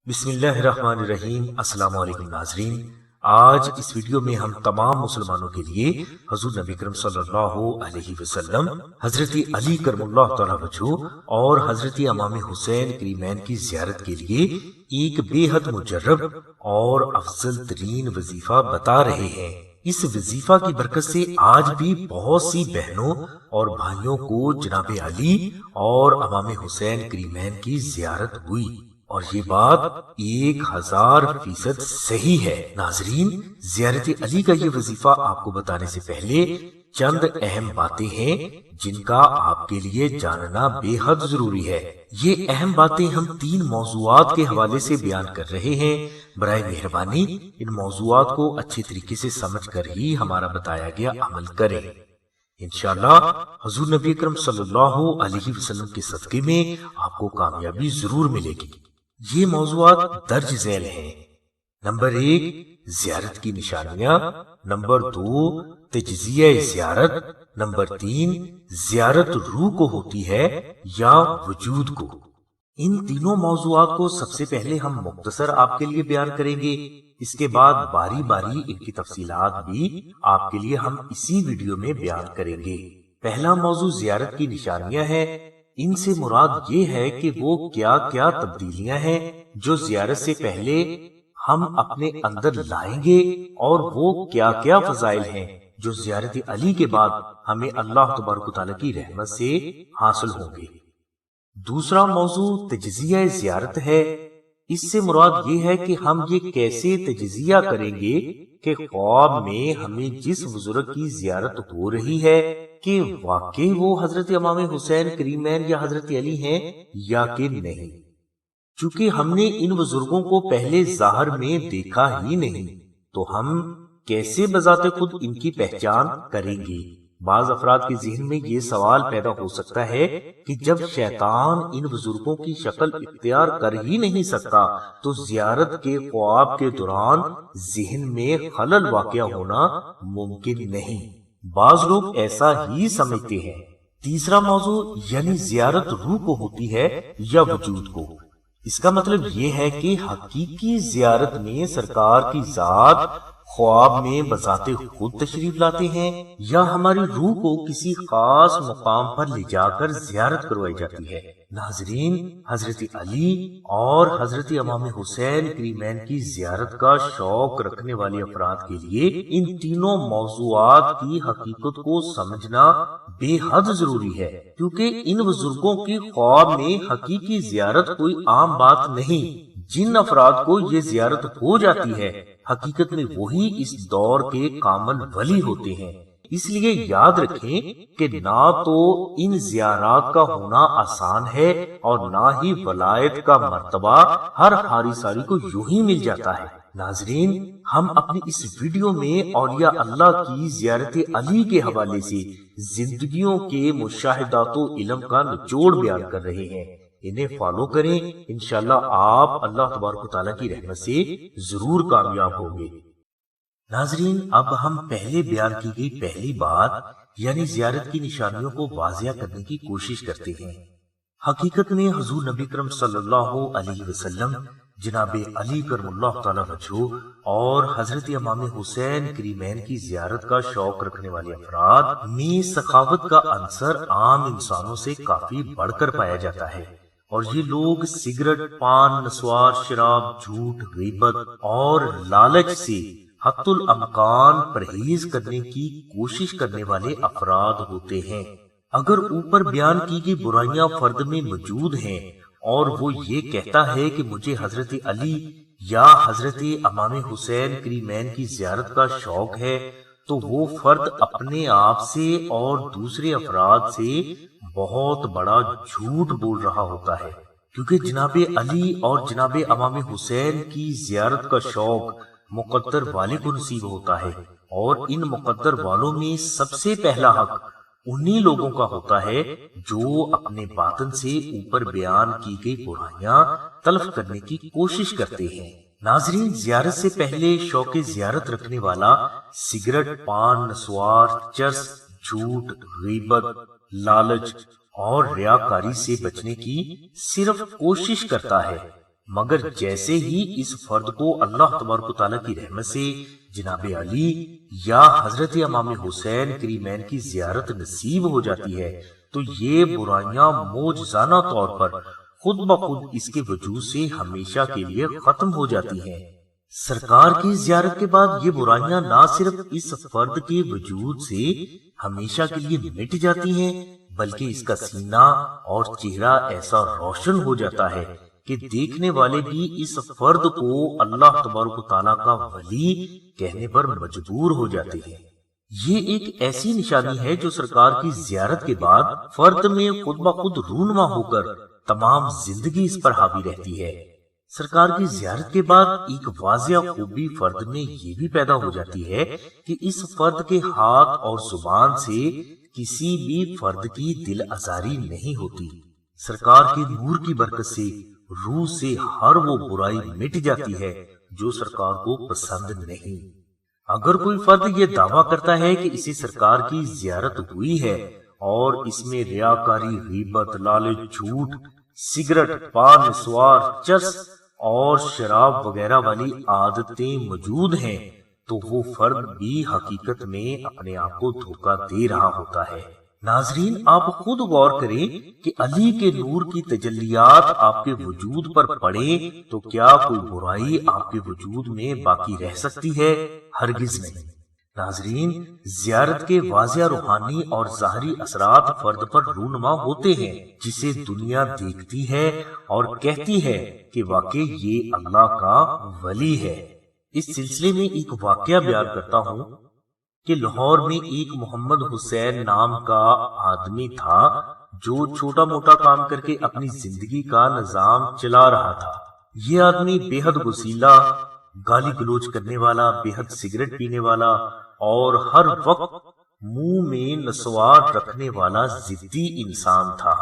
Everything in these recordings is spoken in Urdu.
بسم اللہ الرحمن الرحیم۔ السلام علیکم ناظرین، آج اس ویڈیو میں ہم تمام مسلمانوں کے لیے حضور نبی کرم صلی اللہ علیہ وسلم، حضرت علی کرم اللہ تعالی وجہ اور حضرت امام حسین کریمین کی زیارت کے لیے ایک بے حد مجرب اور افضل ترین وظیفہ بتا رہے ہیں۔ اس وظیفہ کی برکت سے آج بھی بہت سی بہنوں اور بھائیوں کو جناب علی اور امام حسین کریمین کی زیارت ہوئی، اور یہ بات 1000% صحیح ہے۔ ناظرین، زیارت علی کا یہ وظیفہ آپ کو بتانے سے پہلے چند اہم باتیں ہیں جن کا آپ کے لیے جاننا بے حد ضروری ہے۔ یہ اہم باتیں ہم 3 موضوعات کے حوالے سے بیان کر رہے ہیں۔ برائے مہربانی ان موضوعات کو اچھے طریقے سے سمجھ کر ہی ہمارا بتایا گیا عمل کریں۔ انشاءاللہ حضور نبی اکرم صلی اللہ علیہ وسلم کے صدقے میں آپ کو کامیابی ضرور ملے گی۔ یہ موضوعات درج ذیل ہیں۔ نمبر 1، زیارت کی نشانیاں۔ نمبر 2، تجزیہ زیارت۔ نمبر 3، زیارت روح کو ہوتی ہے یا وجود کو۔ ان تینوں موضوعات کو سب سے پہلے ہم مختصر آپ کے لیے بیان کریں گے، اس کے بعد باری باری ان کی تفصیلات بھی آپ کے لیے ہم اسی ویڈیو میں بیان کریں گے۔ پہلا موضوع زیارت کی نشانیاں ہے۔ ان سے مراد یہ ہے کہ وہ کیا کیا تبدیلیاں ہیں جو زیارت سے پہلے ہم اپنے اندر لائیں گے، اور وہ کیا کیا فضائل ہیں جو زیارت علی کے بعد ہمیں اللہ تبارک و تعالیٰ کی رحمت سے حاصل ہوں گے۔ دوسرا موضوع تجزیہ زیارت ہے۔ اس سے مراد یہ ہے کہ ہم یہ کیسے تجزیہ کریں گے کہ خواب میں ہمیں جس بزرگ کی زیارت ہو رہی ہے کہ واقعی وہ حضرت امام حسین کریمین یا حضرت علی ہیں یا کہ نہیں۔ چونکہ ہم نے ان بزرگوں کو پہلے ظاہر میں دیکھا ہی نہیں، تو ہم کیسے بذات خود ان کی پہچان کریں گے؟ بعض افراد کے ذہن میں یہ سوال پیدا ہو سکتا ہے کہ جب شیطان ان بزرگوں کی شکل اختیار کر ہی نہیں سکتا تو زیارت کے خواب کے دوران ذہن میں خلل واقع ہونا ممکن نہیں۔ بعض لوگ ایسا ہی سمجھتے ہیں۔ تیسرا موضوع یعنی زیارت روح کو ہوتی ہے یا وجود کو۔ اس کا مطلب یہ ہے کہ حقیقی زیارت میں سرکار کی ذات خواب میں بذات خود تشریف لاتے ہیں، یا ہماری روح کو کسی خاص مقام پر لے جا کر زیارت کروائی جاتی ہے۔ ناظرین، حضرت علی اور حضرت امام حسین کریمین کی زیارت کا شوق رکھنے والے افراد کے لیے ان تینوں موضوعات کی حقیقت کو سمجھنا بے حد ضروری ہے، کیونکہ ان بزرگوں کی خواب میں حقیقی زیارت کوئی عام بات نہیں۔ جن افراد کو یہ زیارت ہو جاتی ہے حقیقت میں وہی اس دور کے کامل ولی ہوتے ہیں۔ اس لیے یاد رکھیں کہ نہ تو ان زیارات کا ہونا آسان ہے اور نہ ہی ولایت کا مرتبہ ہر حاری ساری کو یوں ہی مل جاتا ہے۔ ناظرین، ہم اپنی اس ویڈیو میں اولیاء اللہ کی زیارت علی کے حوالے سے زندگیوں کے مشاہدات و علم کا نچوڑ بیان کر رہے ہیں۔ انہیں فالو کریں، انشاءاللہ آپ اللہ تبارک و تعالیٰ کی رحمت سے ضرور کامیاب ہوں گے۔ ناظرین، اب ہم پہلے بیان کی گئی پہلی بات یعنی زیارت کی نشانیوں کو واضح کرنے کی کوشش کرتے ہیں۔ حقیقت میں حضور نبی کرم صلی اللہ علیہ وسلم، جناب علی کرم اللہ تعالیٰ وجہ اور حضرت امام حسین کریمین کی زیارت کا شوق رکھنے والے افراد میں سخاوت کا عنصر عام انسانوں سے کافی بڑھ کر پایا جاتا ہے، اور یہ لوگ سگریٹ، پان، نسوار، شراب، جھوٹ، غیبت اور لالچ سے حتی الامکان پرہیز کرنے کی کوشش کرنے والے افراد ہوتے ہیں۔ اگر اوپر بیان کی گئی برائیاں فرد میں موجود ہیں اور وہ یہ کہتا ہے کہ مجھے حضرت علی یا حضرت امام حسین کریمین کی زیارت کا شوق ہے، تو وہ فرد اپنے آپ سے اور دوسرے افراد سے بہت بڑا جھوٹ بول رہا ہوتا ہے، کیونکہ جناب علی اور جناب امام حسین کی زیارت کا شوق مقدر والے کو نصیب ہوتا ہے، اور ان مقدر والوں میں سب سے پہلا حق انہی لوگوں کا ہوتا ہے جو اپنے باطن سے اوپر بیان کی گئی برائیاں تلف کرنے کی کوشش کرتے ہیں۔ ناظرین، زیارت سے پہلے شوق زیارت رکھنے والا سگریٹ، پان، نسوار، چرس، جھوٹ، غیبت، لالچ اور ریاکاری سے بچنے کی صرف کوشش کرتا ہے، مگر جیسے ہی اس فرد کو اللہ تبارک و تعالیٰ کی رحمت سے جناب علی یا حضرت امام حسین کریمین کی زیارت نصیب ہو جاتی ہے تو یہ برائیاں معجزانہ طور پر خود بخود اس کے وجود سے ہمیشہ کے لیے ختم ہو جاتی ہیں۔ سرکار کی زیارت کے بعد یہ برائیاں نہ صرف اس فرد کے وجود سے ہمیشہ کے لیے مٹ جاتی ہیں بلکہ اس کا سینہ اور چہرہ ایسا روشن ہو جاتا ہے کہ دیکھنے والے بھی اس فرد کو اللہ تبارک و تعالیٰ کا ولی کہنے پر مجبور ہو جاتے ہیں۔ یہ ایک ایسی نشانی ہے جو سرکار کی زیارت کے بعد فرد میں خود بخود رونما ہو کر تمام زندگی اس پر حاوی رہتی ہے۔ سرکار کی زیارت کے بعد ایک واضح خوبی فرد میں یہ بھی پیدا ہو جاتی ہے کہ اس فرد کے ہاتھ اور زبان سے کسی بھی فرد کی دل آزاری نہیں ہوتی۔ سرکار کے نور کی برکت سے روح سے ہر وہ برائی مٹ جاتی ہے جو سرکار کو پسند نہیں۔ اگر کوئی فرد یہ دعویٰ کرتا ہے کہ اسے سرکار کی زیارت ہوئی ہے اور اس میں ریاکاری، غیبت، لالچ، جھوٹ، سگریٹ، پان، نسوار، چرس اور شراب وغیرہ والی عادتیں موجود ہیں تو وہ فرد بھی حقیقت میں اپنے آپ کو دھوکہ دے رہا ہوتا ہے۔ ناظرین، آپ خود غور کریں کہ علی کے نور کی تجلیات آپ کے وجود پر پڑے تو کیا کوئی برائی آپ کے وجود میں باقی رہ سکتی ہے؟ ہرگز نہیں۔ ناظرین، زیارت کے واضح روحانی اور ظاہری اثرات فرد پر رونما ہوتے ہیں جسے دنیا دیکھتی ہے اور کہتی ہے کہ واقعی یہ اللہ کا ولی ہے۔ اس سلسلے میں ایک واقعہ بیان کرتا ہوں کہ لاہور میں ایک محمد حسین نام کا آدمی تھا جو چھوٹا موٹا کام کر کے اپنی زندگی کا نظام چلا رہا تھا۔ یہ آدمی بے حد غصیلا، گالی گلوچ کرنے والا، بے حد سگریٹ پینے والا اور ہر وقت منہ میں نسوار رکھنے والا ضدی انسان تھا۔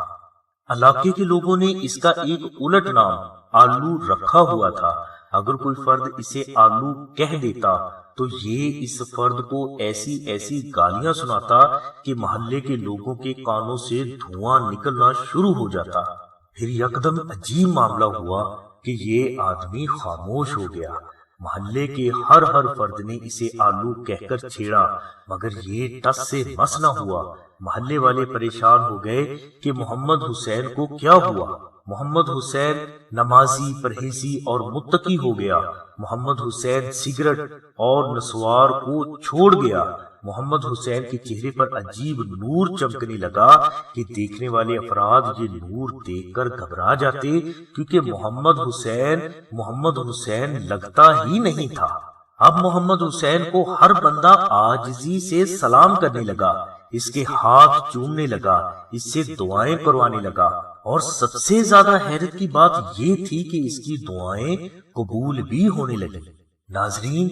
علاقے کے لوگوں نے اس کا ایک الٹ نام آلو رکھا ہوا تھا۔ اگر کوئی فرد اسے آلو کہہ دیتا تو یہ اس فرد کو ایسی ایسی گالیاں سناتا کہ محلے کے لوگوں کے کانوں سے دھواں نکلنا شروع ہو جاتا۔ پھر یکدم عجیب معاملہ ہوا کہ یہ آدمی خاموش ہو گیا۔ محلے کے ہر فرد نے اسے آلو کہہ کر چھیڑا مگر یہ ٹس سے مس نہ ہوا۔ محلے والے پریشان ہو گئے کہ محمد حسین کو کیا ہوا۔ محمد حسین نمازی، پرہیزی اور متقی ہو گیا۔ محمد حسین سگریٹ اور نسوار کو چھوڑ گیا۔ محمد حسین کے چہرے پر عجیب نور چمکنے لگا کہ دیکھنے والے افراد یہ نور دیکھ کر گھبرا جاتے کیونکہ محمد حسین لگتا ہی نہیں تھا۔ اب محمد حسین کو ہر بندہ عاجزی سے سلام کرنے لگا، اس کے ہاتھ چومنے لگا، اس سے دعائیں کروانے لگا اور سب سے زیادہ حیرت کی بات یہ تھی کہ اس کی دعائیں قبول بھی ہونے لگی۔ ناظرین،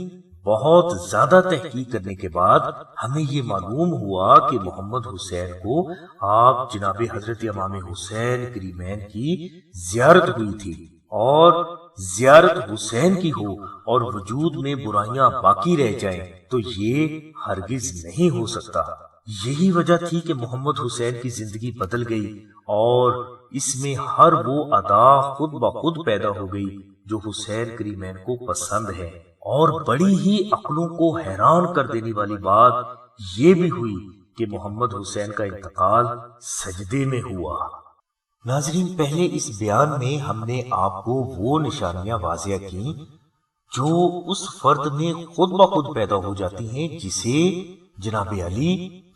بہت زیادہ تحقیق کرنے کے بعد ہمیں یہ معلوم ہوا کہ محمد حسین کو آپ جناب حضرت امام حسین کریمین کی زیارت ہوئی تھی، اور زیارت حسین کی ہو اور وجود میں برائیاں باقی رہ جائیں تو یہ ہرگز نہیں ہو سکتا۔ یہی وجہ تھی کہ محمد حسین کی زندگی بدل گئی اور اس میں ہر وہ ادا خود بخود پیدا ہو گئی جو حسین کریمین کو پسند ہے۔ اور بڑی ہی عقلوں کو حیران کر دینے والی بات یہ بھی ہوئی کہ محمد حسین کا انتقال سجدے میں ہوا۔ ناظرین، پہلے اس بیان میں ہم نے آپ کو وہ نشانیاں واضح کی جو اس فرد میں خود بخود پیدا ہو جاتی ہیں جسے جناب علی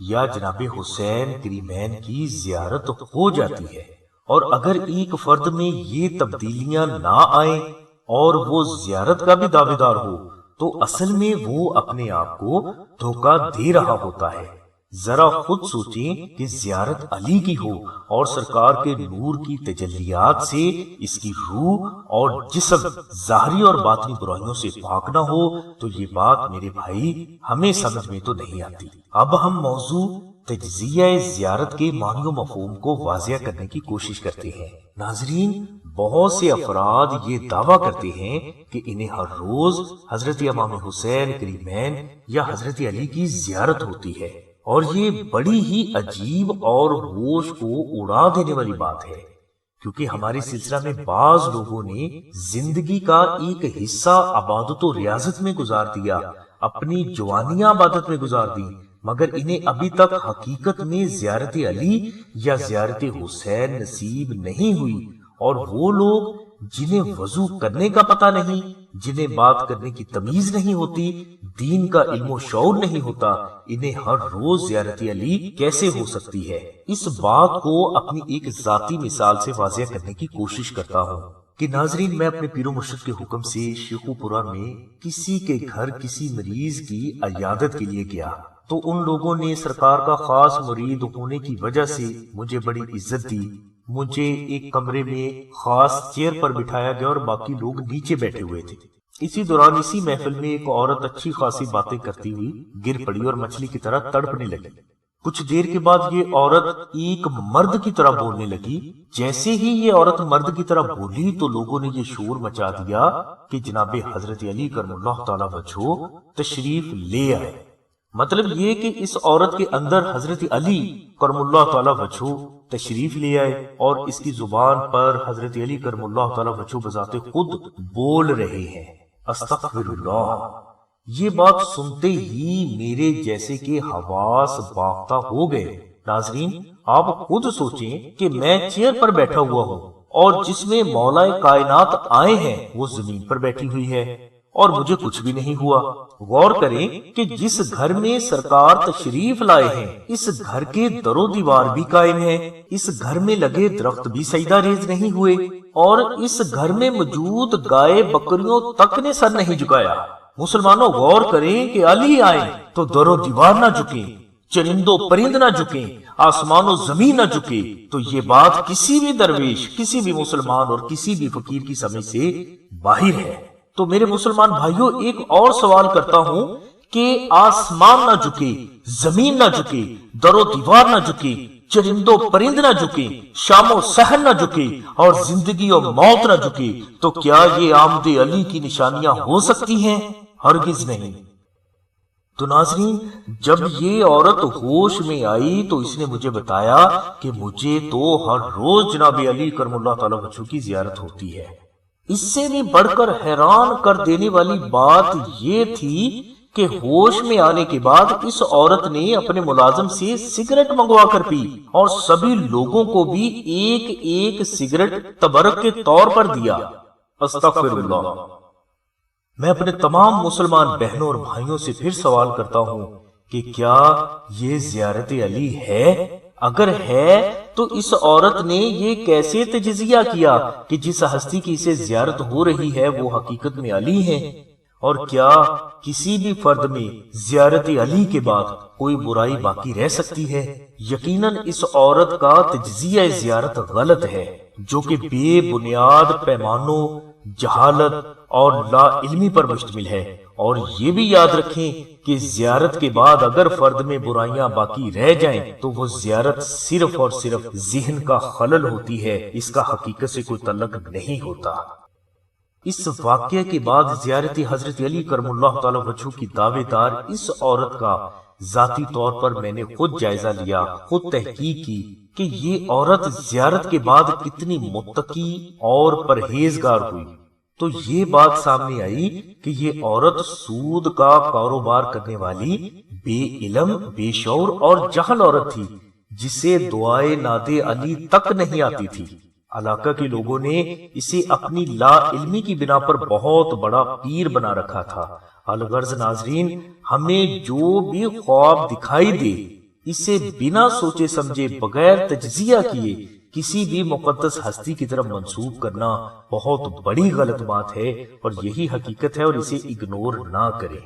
یا جناب حسین کریمین کی زیارت ہو جاتی ہے۔ اور اگر ایک فرد میں یہ تبدیلیاں نہ آئیں اور وہ زیارت کا بھی دعوے دار ہو تو اصل میں وہ اپنے آپ کو دھوکہ دے رہا ہوتا ہے۔ ذرا خود سوچیں کہ زیارت علی کی ہو اور سرکار کے نور کی تجلیات سے اس کی روح اور جسم ظاہری اور باطنی برائیوں سے پاک نہ ہو تو یہ بات میرے بھائی ہمیں سمجھ میں تو نہیں آتی۔ اب ہم موضوع تجزیہ زیارت کے معنی و مفہوم کو واضح کرنے کی کوشش کرتے ہیں۔ ناظرین، بہت سے افراد یہ دعویٰ کرتے ہیں کہ انہیں ہر روز حضرت امام حسین کریمین یا حضرت علی کی زیارت ہوتی ہے، اور یہ بڑی ہی عجیب اور ہوش کو اڑا دینے والی بات ہے۔ کیونکہ ہمارے سلسلہ میں بعض لوگوں نے زندگی کا ایک حصہ عبادت و ریاضت میں گزار دیا، اپنی جوانیاں عبادت میں گزار دی، مگر انہیں ابھی تک حقیقت میں زیارت علی یا زیارت حسین نصیب نہیں ہوئی۔ اور وہ لوگ جنہیں وضو کرنے کا پتہ نہیں، جنہیں بات کرنے کی تمیز نہیں ہوتی، دین کا علم و شعور نہیں ہوتا، انہیں ہر روز زیارت علی کیسے ہو سکتی ہے؟ اس بات کو اپنی ایک ذاتی مثال سے واضح کرنے کی کوشش کرتا ہوں کہ ناظرین، میں اپنے پیر و مرشد کے حکم سے شیخو پورہ میں کسی کے گھر کسی مریض کی عیادت کے لیے گیا تو ان لوگوں نے سرکار کا خاص مرید ہونے کی وجہ سے مجھے بڑی عزت دی۔ مجھے ایک کمرے میں خاص چیئر پر بٹھایا گیا اور باقی لوگ نیچے بیٹھے ہوئے تھے۔ اسی دوران اسی محفل میں ایک عورت اچھی خاصی باتیں کرتی ہوئی گر پڑی اور مچھلی کی طرح تڑپنے لگی۔ کچھ دیر کے بعد یہ عورت ایک مرد کی طرح بولنے لگی۔ جیسے ہی یہ عورت مرد کی طرح بولی تو لوگوں نے یہ شور مچا دیا کہ جناب حضرت علی کرم اللہ تعالی وجہہ تشریف لے آئے۔ مطلب یہ کہ اس عورت کے اندر حضرت علی کرم اللہ تعالی وجہہ تشریف لے آئے اور اس کی زبان پر حضرت علی کرم اللہ تعالی وجہہ بذات خود بول رہے ہیں۔ استغفر اللہ۔ یہ بات سنتے ہی میرے جیسے کہ حواس باختہ ہو گئے۔ ناظرین، آپ خود سوچیں کہ میں چیئر پر بیٹھا ہوا ہوں اور جس میں مولا کائنات آئے ہیں وہ زمین پر بیٹھی ہوئی ہے اور مجھے کچھ بھی نہیں ہوا۔ غور کریں کہ جس گھر میں سرکار تشریف لائے ہیں اس گھر کے در و دیوار بھی قائم ہے، اس گھر میں لگے درخت بھی سجدہ ریز نہیں ہوئے اور اس گھر میں موجود گائے بکریوں تک نے سر نہیں جھکایا۔ مسلمانوں، غور کریں کہ علی آئے تو در و دیوار نہ جھکیں، چرند و پرند نہ جھکیں، آسمان و زمین نہ جھکے، تو یہ بات کسی بھی درویش، کسی بھی مسلمان اور کسی بھی فقیر کی سمجھ سے باہر ہے۔ تو میرے مسلمان بھائیوں، ایک اور سوال کرتا ہوں کہ آسمان نہ جھکے، زمین نہ جھکے، در و دیوار نہ جھکے، چرند و پرند نہ جھکے، شام و سحر نہ جھکے اور زندگی و موت نہ جھکے، تو کیا یہ آمد علی کی نشانیاں ہو سکتی ہیں؟ ہرگز نہیں۔ تو ناظرین، جب یہ عورت ہوش میں آئی تو اس نے مجھے بتایا کہ مجھے تو ہر روز جناب علی کرم اللہ تعالی وجہہ کی زیارت ہوتی ہے۔ اس سے بھی بڑھ کر حیران کر دینے والی بات یہ تھی کہ ہوش میں آنے کے بعد اس عورت نے اپنے ملازم سے سگریٹ منگوا کر پی اور سبھی لوگوں کو بھی ایک ایک سگریٹ تبرک کے طور پر دیا۔ استغفر اللہ۔ میں اپنے تمام مسلمان بہنوں اور بھائیوں سے پھر سوال کرتا ہوں کہ کیا یہ زیارت علی ہے؟ اگر ہے تو اس عورت نے یہ کیسے تجزیہ کیا کہ جس ہستی کی اسے زیارت ہو رہی ہے وہ حقیقت میں علی ہے؟ اور کیا کسی بھی فرد میں زیارت علی کے بعد کوئی برائی باقی رہ سکتی ہے؟ یقیناً اس عورت کا تجزیہ زیارت غلط ہے، جو کہ بے بنیاد پیمانوں، جہالت اور لا علمی پر مشتمل ہے۔ اور یہ بھی یاد رکھیں کہ زیارت کے بعد اگر فرد میں برائیاں باقی رہ جائیں تو وہ زیارت صرف اور صرف ذہن کا خلل ہوتی ہے، اس کا حقیقت سے کوئی تعلق نہیں ہوتا۔ اس واقعے کے بعد زیارت حضرت علی کرم اللہ تعالی وجہہ کی دعوے دار اس عورت کا ذاتی طور پر میں نے خود جائزہ لیا، خود تحقیق کی کہ یہ عورت زیارت کے بعد کتنی متقی اور پرہیزگار ہوئی۔ تو یہ بات سامنے آئی کہ یہ عورت سود کا کاروبار کرنے والی بے علم، بے شعور اور جہل عورت تھی، جسے دعائے ناد علی تک نہیں آتی تھی۔ علاقہ کے لوگوں نے اسے اپنی لا علمی کی بنا پر بہت بڑا پیر بنا رکھا تھا۔ الغرض ناظرین، ہمیں جو بھی خواب دکھائی دے اسے بنا سوچے سمجھے، بغیر تجزیہ کیے کسی بھی مقدس ہستی کی طرف منسوب کرنا بہت بڑی غلط بات ہے اور یہی حقیقت ہے، اور اسے اگنور نہ کریں۔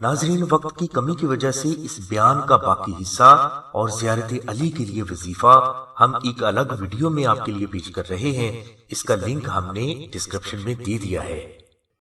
ناظرین، وقت کی کمی کی وجہ سے اس بیان کا باقی حصہ اور زیارت علی کے لیے وظیفہ ہم ایک الگ ویڈیو میں آپ کے لیے پیش کر رہے ہیں۔ اس کا لنک ہم نے ڈسکرپشن میں دے دیا ہے۔